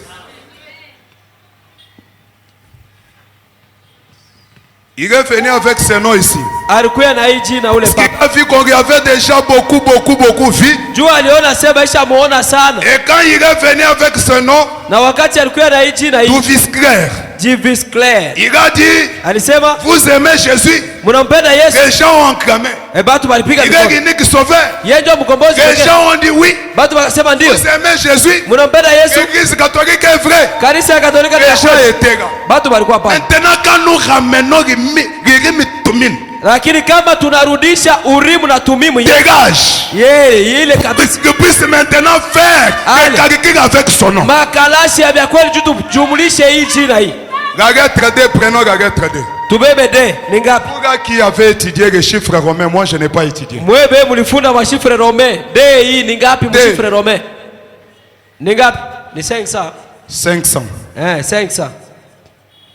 Il est venu avec ce nom ici. Alikuwa na hii jina ule Il papa. a vu qu'on avait déjà beaucoup vu. Juu aliona sema isha muona sana. Et quand il est venu avec ce nom, Na wakati alikuwa na hii jina hii, Douvis Clair, Jivis Claire, il a dit, alisema vous aimez Jésus? mnampenda Yesu? Les gens ont clamé. Batu balipiga Il est mikono. l'unique sauveur. Yeye ndio mkombozi Les pekee. gens ont dit oui. Batu wakasema ndio. Vous aimez Jésus? Mnampenda Yesu? L'église catholique est vraie. Kanisa ya Katolika ni Les ya gens kweli. étaient là. Batu balikuwa pale. Maintenant, quand nous ramenons Rimi Tumine, Lakini kama tunarudisha Urimu na Tumimu, dégage. yeye ile kabisa. Que puisse maintenant faire Allez. quelqu'un avec son nom. Makalashi ya vya kweli juu tujumlishe hii jina hii. La lettre D, prenons la lettre D. Tubebe de ni ngapi? Pour gars qui avait étudié les chiffres romains, moi je n'ai pas étudié. Mwebe mulifunda mashifre Rome. De hii ni ngapi De. mashifre Rome? Ni ngapi? Ni 500. 500. 500.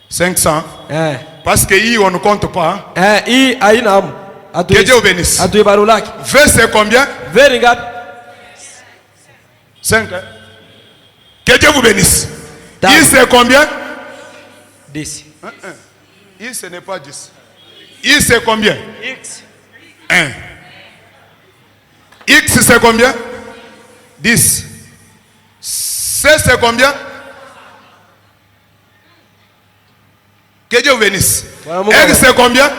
500. Eh. Parce que on ne compte pas. Hein? Hii haina amu. Que Dieu vous bénisse. Atuibarulaki. V c'est combien? Very ngapi? 5. Hein? Que Dieu vous bénisse. Tano. I c'est combien? 10. I ce n'est pas 10. I c'est combien? X. 1. X c'est combien? 10. C c'est combien? Que Dieu vous bénisse. R c'est combien?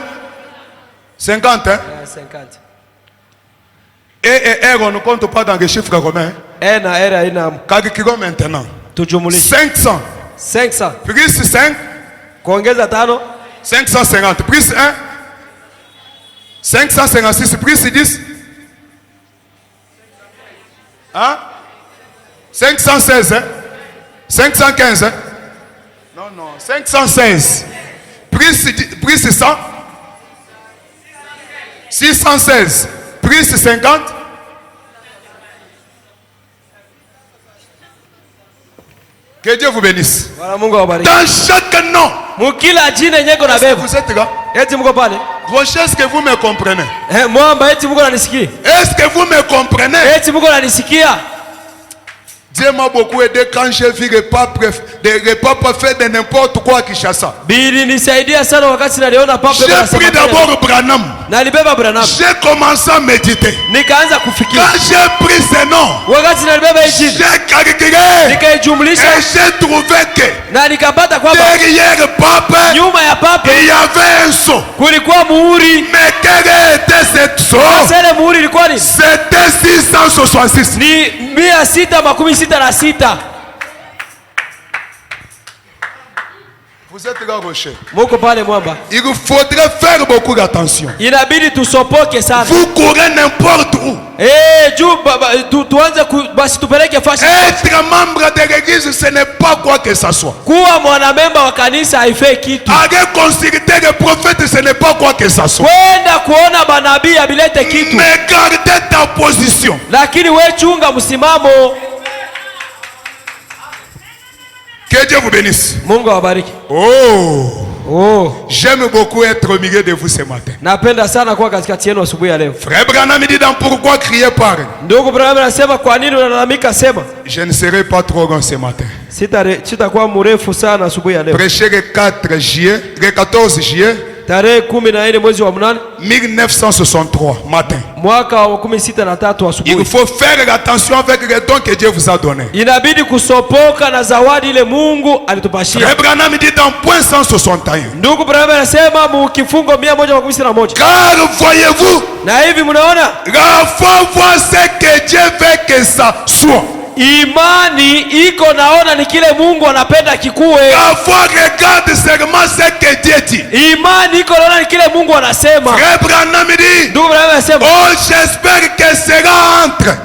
50. Hein? 50. Et R on ne compte pas dans les chiffres romains. E na R haina amu. Calculons maintenant. Tujumulishe. 500 500. plus 5, Kuongeza 5. 550 plus 1, 556 plus 10, hein? 516, hein? 515, hein? Non, 516 plus 100, 616 plus 50, que Dieu vous bénisse. Bwana Mungu awabariki. Dans chaque nom, Mukila jina yenye kuna beba. vous êtes là? Eti mko pale? Rocher, est-ce que vous me comprenez? Mwamba eti mko nanisikia? Est-ce que vous me comprenez? Eti mko nanisikia? Dieu m'a beaucoup aidé quand j'ai vu les papes faire de n'importe quoi à Kinshasa. Bilinisaidia sana wakati naliona papa J'ai pris d'abord Branham. Nalibeba Branham. J'ai commencé à méditer. Nikaanza kufikiri. Quand j'ai pris ce nom, wakati nalibeba injili, j'ai calculé. nikaijumlisha Et j'ai trouvé que na nikapata kwamba derrière papa, nyuma ya papa il y avait un sceau. kulikuwa muhuri. Mais quel était ce sceau? Sasa muhuri ilikuwa ni C'était 666. ni 666. Vous êtes là, Rocher. Moko pale mwamba. Il faudrait faire beaucoup d'attention. Inabidi tusopoke sana. Vous courez n'importe où. Tuanze basi tupeleke fashi. Être membre de l'église, ce n'est pas quoi que ça soit. Kuwa mwanamemba wa kanisa haifai kitu. Aller consulter les prophètes, ce n'est pas quoi que ça soit. Kwenda kuona manabii abilete kitu. Mais gardez ta position. Lakini we chunga msimamo. Que Dieu vous bénisse. Mungu awabariki. J'aime beaucoup être au milieu de vous ce matin. Napenda sana kuwa katikati yenu asubuhi ya leo. Frère Branham dit dans pourquoi crier par. Ndugu Branham anasema kwa nini unalalamika sema. Je ne serai pas trop long ce matin. Sitakuwa mrefu sana asubuhi ya leo. Prêcher le 14 juillet. Tarehe 14 mwezi wa 8 1963 matin. Mwaka wa 63 asubuhi. Il faut faire attention avec les dons que Dieu vous a donnés. Inabidi kusopoka na zawadi ile Mungu alitupashia. Frère Branham dit dans point 161. Ndugu Branham anasema mu kifungo 111. Car voyez-vous, na hivi mnaona, la foi voit ce que Dieu veut que ça soit. Imani iko naona ni kile Mungu anapenda kikuwe. La foi regarde seulement ce que Dieu dit. Imani iko naona ni kile Mungu anasema. Frère Branham dit, ndugu Branham anasema, j'espère que cela entre.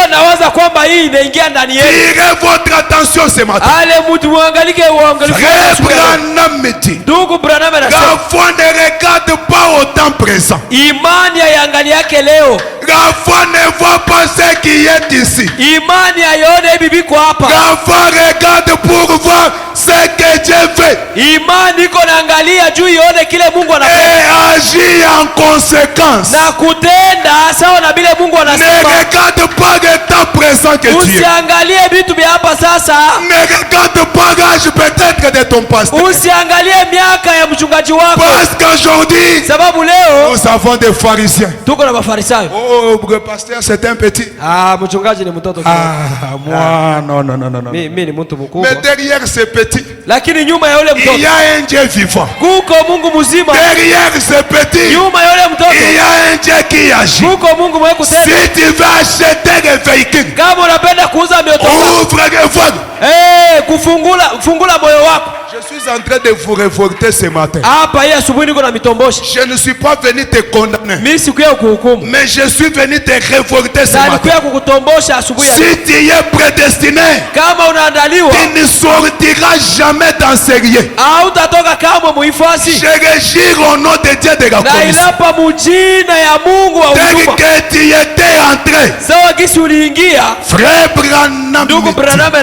Nawaza kwamba hii inaingia ndani yenu. Tirez votre attention ce matin. Ale mtu muangalie uangalifu. Frère Branham dit, ndugu Branham anasema, la foi ne regarde pas au temps présent. Imani haiangalie leo. La foi ne voit pas ce qui est ici. Imani haione hivi biko hapa. La foi regarde pour voir ce que Dieu veut. Imani iko naangalia juu ione kile Mungu anapenda. Et agit en conséquence. Na kutenda sawa na bile Mungu anasema. Ne regarde pas le temps présent que tu es. Usiangalie vitu vya hapa sasa. Ne regarde pas l'âge peut-être de ton pasteur. Usiangalie miaka ya mchungaji wako. Parce qu'aujourd'hui, sababu leo nous avons des pharisiens. Tuko na mafarisayo. Le pasteur c'est un petit. Mchungaji ni mtoto. Moi non. Mimi ni mtu mkubwa. Mais derrière ce petit, lakini nyuma ya yule mtoto, il y a un Dieu vivant. Kuko Mungu mzima. Derrière ce petit, nyuma ya yule mtoto, il y a un Dieu qui agit. Kuko Mungu mwenye kutenda. Si tu veux acheter des véhicules, kama unapenda kuuza moto, ouvre les voies. Kufungula moyo wako. Je suis en train de vous révolter ce matin. Je ne suis pas venu te condamner. Mais je suis venu te révolter ce matin. Si tu es prédestiné, tu ne sortiras jamais dans ce lieu. Je régis au nom de Dieu de la commission. Dès que tu étais entré, frère Branham,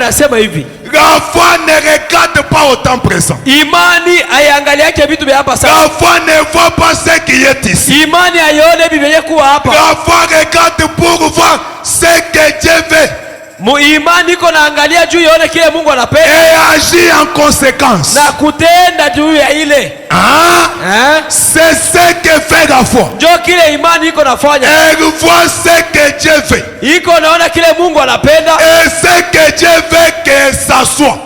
la foi ne regarde pas au temps présent. Imani haiangaliake vitu vya hapa sasa. La foi ne voit pas ce qui est ici. Imani haione vyenye kuwa hapa. La foi regarde pour voir ce que Dieu veut. Imani iko naangalia juu ione kile Mungu anapenda. Et agit en conséquence. Na kutenda juu ya ile. C'est ce que fait la foi. Ndio kile imani iko nafanya. Elle voit ce que Dieu veut. Iko naona kile Mungu anapenda. Et ce que Dieu veut que ça soit.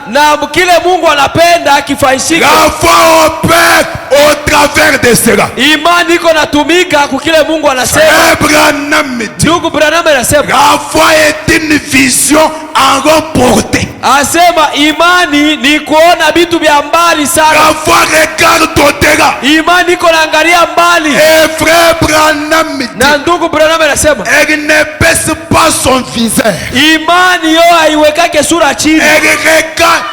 Na kile Mungu anapenda kifanyike. La foi opère au travers de cela. Imani iko natumika kwa kile Mungu anasema. Ndugu Branham anasema, la foi est une vision en grande portée. Asema imani ni kuona vitu vya mbali sana. La foi regarde au-delà. Imani iko naangalia mbali. Et frère Branham dit, na ndugu Branham anasema, elle ne baisse pas son visage. Imani yo haiwekake sura chini.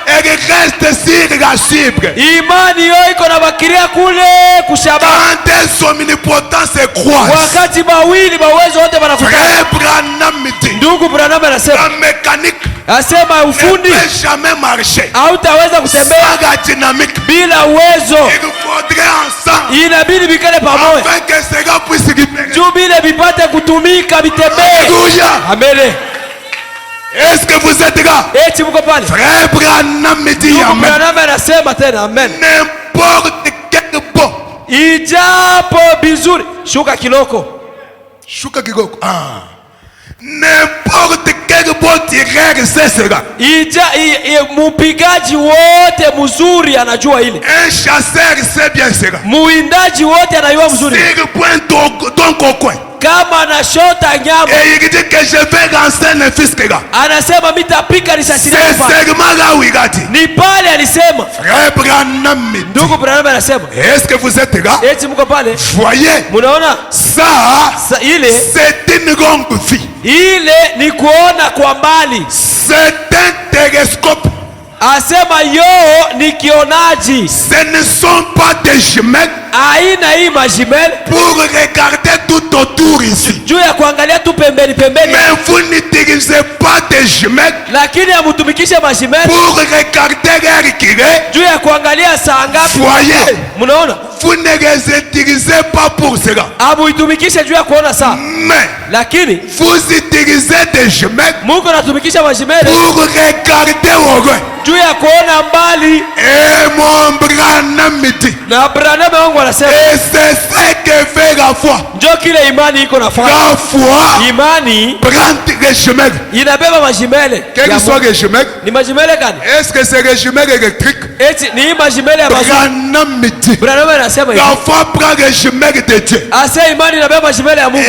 Elle reste sur la cible. Imani yo iko na bakiria kule kushaba. Quand elles omnipotents se croisent, wakati mawili mawezo wote wanakutana. Frère Branham dit, ndugu Branham anasema, la mécanique asema ufundi ne peut jamais marcher. Hautaweza kutembea sans la dynamique. Bila uwezo. Il faudrait ensemble. Inabidi vikale pamoja. Afin que cela puisse libérer. Juu bile vipate kutumika vitembee. Alléluia. Amen. Est-ce que vous êtes là? Eti mko pale? Frère Branham me dit Ndugu amen. Branham anasema tena amen. N'importe quel bon. Ijapo bizuri, shuka kiloko. Shuka kigoko. N'importe quel bon tireur c'est cela. Mupigaji wote mzuri anajua ile. Un chasseur c'est bien cela. Muindaji wote anajua mzuri. Sur point ton coin. Kama anashota nyama. Et il dit que je vais lancer le fils que là. Anasema mitapika risasi c'est seulement là où il a dit. Ni pale alisema. Frère Branham me dit. Ndugu Branham anasema. Est-ce que vous êtes là? Eti mko pale? Voyez. Munaona? Ça ile c'est une longue vie. Ile ni kuona kwa mbali. C'est un télescope. Asema yo ni kionaji. Ce ne sont pas des jumelles. Aina hii majimel pour regarder tout autour ici. Juu ya kuangalia tu pembeni pembeni. Mais vous n'utilisez pas des jumelles. Lakini amutumikishe majimel pour regarder l'heure qu'il est. Juu ya kuangalia saa ngapi. Voyez. Munaona? Vous ne les utilisez pas pour cela. Amuitumikishe juu ya kuona saa. Mais lakini vous utilisez des jumelles. Mungu anatumikisha majimel pour regarder au loin. Juu ya kuona mbali. Et mon Branham me dit. Na Branham wangu anasema. Et c'est ce que fait la foi. Njoo kile imani iko nafanya. La foi. Imani prend les jumelles. Inabeba majimele. Quels sont les jumelles? Ni majimele gani? Est-ce que c'est les jumelles électriques? Eti ni majimele ya mazu. Branham me dit. Branham anasema hivi. La foi prend les jumelles de Dieu. Asa imani inabeba majimele ya Mungu.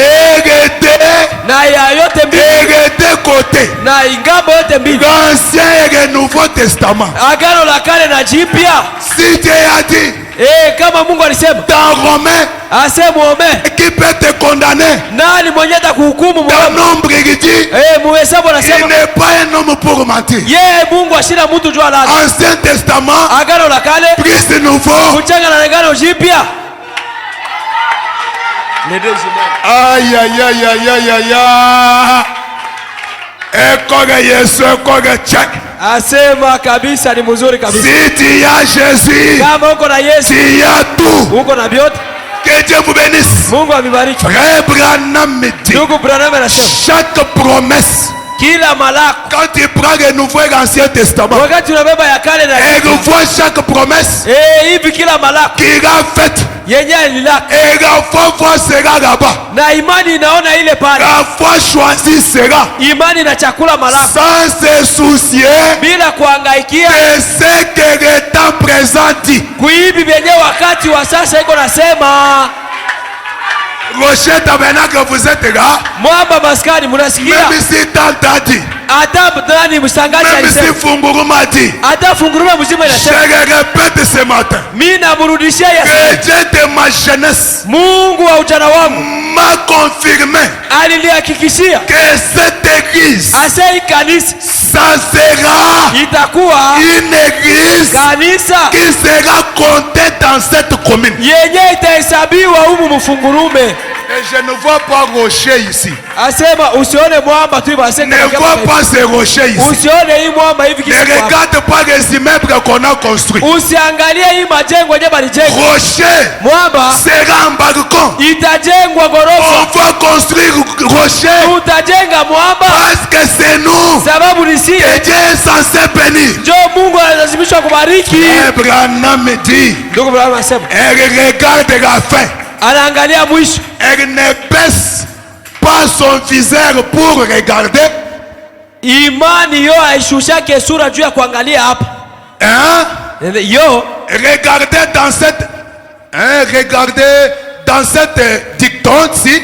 Na ya yote mbili. Et de côté. Na ingambo yote mbili. L'Ancien et le Nouveau Testament. Agano la kale na jipya. Si Dieu a dit. Kama Mungu alisema. Dans Romains. Asema Romains. Qui peut te condamner? Nani mwenye atakuhukumu? Dans Nombre il dit. Muhesabu anasema. Il n'est pas un homme pour mentir. Yeye Mungu ashina mtu jua lake. Ancien Testament. Agano la kale. Plus nouveau. Kuchanga na agano jipya. Aïe aïe aïe aïe aïe aïe. Ekoga Yesu ekoga check. Asema kabisa ni mzuri kabisa. Si tu as Jésus. Kama uko na Yesu. Tu as tout. Uko na vyote. Que Dieu vous bénisse. Mungu avibariki. Frère Branham me dit. Ndugu Branham anasema. Chaque promesse. Kila malako. Quand tu prends le Nouveau et l'Ancien Testament. Wakati unabeba ya kale na et tu vois chaque promesse. hivi kila malako. Qu'il a faite. Yenye alilaka. Et la foi voit cela là-bas. Na imani inaona ile pale. La foi choisit cela. Imani na chakula malako. Sans se soucier. Bila kuhangaikia. Et ce que le temps présent dit. Kuibi vyenye wakati wa sasa iko nasema. Rocher Tabernacle, vous êtes là. Mwamba maskani munasikia. Même si Tanta dit. Ata ndani msangaji alisema. Même si Funguruma dit. Ata Funguruma mzima inasema. Je le répète ce matin. Mimi namrudishia Yesu. Que Dieu de ma jeunesse. Mungu wa ujana wangu. M'a confirmé. Alinihakikishia. Que cette église. Asei kanisa. Ça sera. Itakuwa. Une église. Kanisa. Qui sera comptée dans cette commune. Yenye itahesabiwa humu Mfungurume. Et je ne vois pas rocher ici. Asema usione mwamba tu basi. Ne vois pas ce rocher ici. Usione hii mwamba hivi kisi. Ne regarde pas les immeubles qu'on a construits. Usiangalie hii majengo yenye balijenga. Rocher. Mwamba sera en balcon. Itajengwa gorofa. On va construire rocher. Utajenga mwamba. Parce que c'est nous. Sababu ni sisi. Que Dieu est censé bénir. Jo Mungu analazimishwa kubariki. Abraham me dit. Ndugu Abraham anasema. Elle regarde la fin. Anaangalia mwisho. Elle ne baisse pas son viseur pour regarder. Imani yo aishushake sura juu ya kuangalia hapa. Yo regardez dans cette dictone si.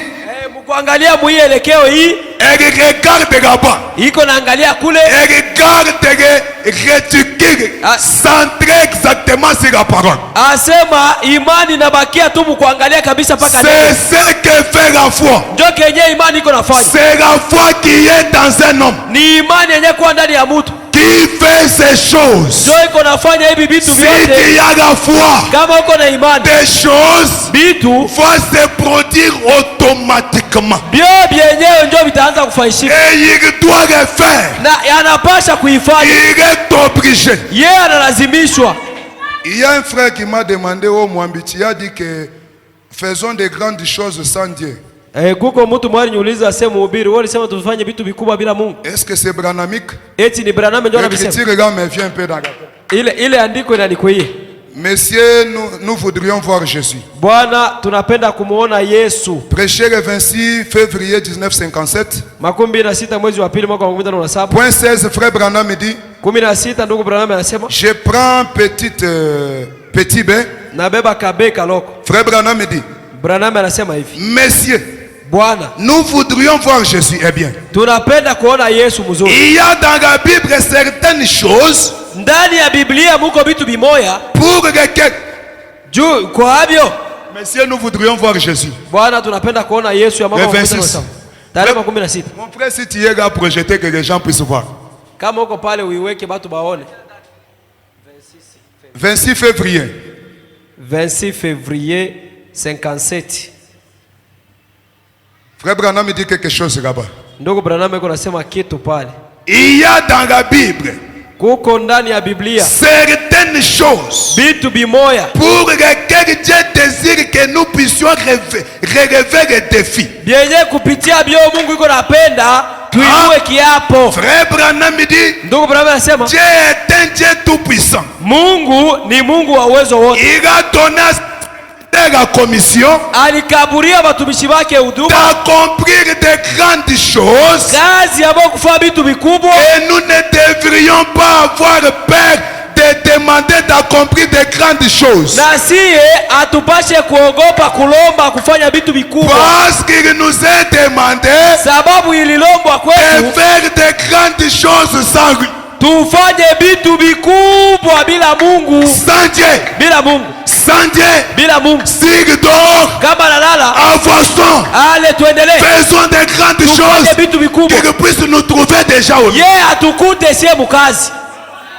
Mkuangalia muielekeo hii. Elle regarde là-bas. Iko naangalia kule. Elle regarde le réticule centré exactement sur la parole. Asema imani nabakia tu mkuangalia kabisa paka. C'est ce que fait la foi. Ndio kenye imani iko nafanya. C'est la foi qui est dans un homme. Ni imani yenye kuwa ndani ya mtu. Qui fait ces choses. Ndio iko nafanya hivi vitu vyote. Si tu as la foi. Kama uko na imani. Des choses vitu vont se produire automatiquement. Bio byenyewe ndio vitaanza kufanyika. Et il doit le faire. Na anapasha kuifanya. Il est obligé. Yeye analazimishwa. Il y a un frère qui m'a demandé au Mwambiti, il a dit que faisons des grandes choses sans Dieu. Kuko mtu mwari niuliza asema mhubiri, wewe ulisema tufanye vitu vikubwa bila Mungu. Est-ce que c'est branamique? Eti ni Branham ndio anasema. L'écriture là me vient un peu dans la tête. Ile andiko inanikuia. Messieurs, nous voudrions voir Jésus. Bwana, tunapenda kumuona Yesu. Prêché le 26 février 1957. Makumi na sita mwezi wa pili mwaka wa 1957. Point 16, frère Branham me dit. 16 ndugu Branham anasema. Je prends petit bain. Nabeba kabe kaloko. Frère Branham me dit. Branham anasema hivi. Messieurs, Bwana, nous voudrions voir Jésus. Eh bien, tunapenda kuona Yesu mzuri. Il y a dans la Bible certaines choses. Ndani ya Biblia muko vitu bimoya. Pour lesquelles. Juu kwa havyo. Messieurs, nous voudrions voir Jésus. Bwana, tunapenda kuona Yesu ya mwaka wa 1957. Tarehe 16. Mon frère, si tu es là, projeter que les gens puissent voir. Kama uko pale uiweke watu baone. 26 février. 26 février 57. Frère Branham me dit quelque chose là-bas. Ndugu Branham yuko nasema kitu pale. Il y a dans la Bible. Kuko ndani ya Biblia. Certaines choses. Bitu bimoya. Pour lesquelles Dieu désire que nous puissions relever les défis. Bienye kupitia bio Mungu yuko napenda tuinue kiapo. Frère Branham me dit. Ndugu Branham anasema. Dieu est un Dieu tout puissant. Mungu ni Mungu wa uwezo wote. Il a donné la commission alikaburia watumishi wake huduma d'accomplir de grandes choses, kazi ya kufanya vitu vikubwa, et nous ne devrions pas avoir peur de demander d'accomplir de grandes choses, na siye atupashe kuogopa kulomba kufanya vitu vikubwa, parce qu'il nous est demandé sababu ililombwa kwetu de faire de grandes choses sans lui. Tufanye vitu vikubwa bila Mungu. Sans Dieu. Bila Mungu. Sans Dieu. Bila Mungu. Sigue donc. Kama nalala. Avançons. Ale tuendelee. Faisons de grandes choses. Vitu vikubwa. Qu'il puisse nous trouver déjà au lieu. Atukute sie mukazi.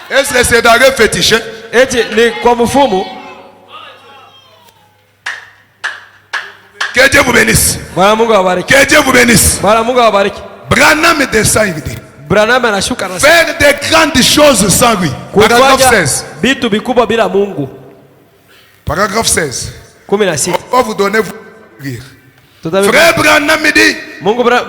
Est-ce que c'est dans le fétiche? Eti ni kwa mfumo. Que Dieu vous bénisse. Bwana Mungu awabariki. Que Dieu vous bénisse. Bwana Mungu awabariki. Branham descend, il dit. Branham anashuka na faire de grandes choses sans lui. Paragraphe 16. Bitu bikubwa bila Mungu. Paragraphe 16. 16. On va vous donner vous lire. Frère Branham me dit.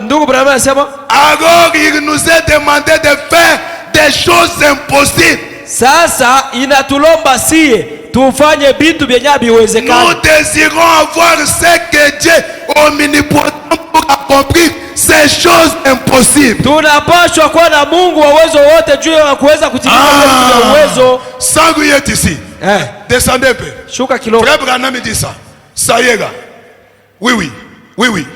Ndugu Branham anasema. Alors il nous est demandé de faire des choses impossibles. Sasa inatulomba sie tufanye bitu vyenye haviwezekani. Nous désirons avoir ce que Dieu omnipotent pour accomplir ces choses impossibles. Tunapaswa kuwa na Mungu wa uwezo wote juu ya kuweza kutimiza vitu vya uwezo. Sans lui est ici. Descendez un peu. Shuka kidogo. Frère Branham me dit ça. Ça y est là. Oui, oui. Oui, oui.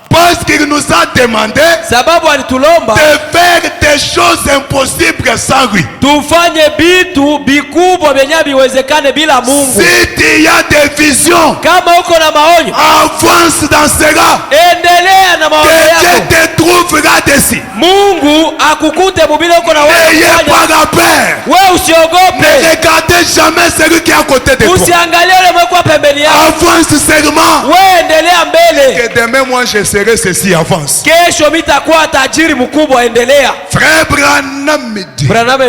Parce qu'il nous a demandé sababu alitulomba de faire des choses impossibles sans lui. Tufanye bitu bikubwa vyenye haviwezekane bila Mungu. Si tu y a des visions, kama uko na maonyo, avance dans cela. Endelea na maonyo yako. Que Dieu te trouve là-dessus. Mungu akukute mubile uko na wewe. N'ayez pas la peur. Wewe usiogope. Ne regardez jamais celui qui est à côté de toi. Usiangalie yule mweko pembeni yako. Avance seulement. Wewe endelea mbele. Que demain moi je serai ceci, avance. Kesho mitakuwa tajiri mkubwa, endelea. Frère Branham me dit. Branham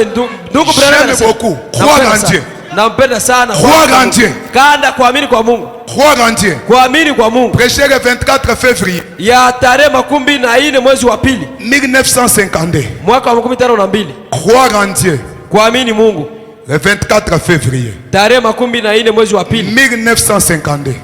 ndugu Branham j'aime beaucoup. Croire en Dieu. Nampenda sana. Croire en Dieu. Kanda kuamini kwa Mungu. Croire en Dieu. Kuamini kwa Mungu. Prêché le 24 février. Ya tarehe 24 mwezi wa pili. 1952. Mwaka wa 52. Croire en Dieu. Kuamini Mungu. Le 24 février. Tarehe 24 mwezi wa pili. 1952.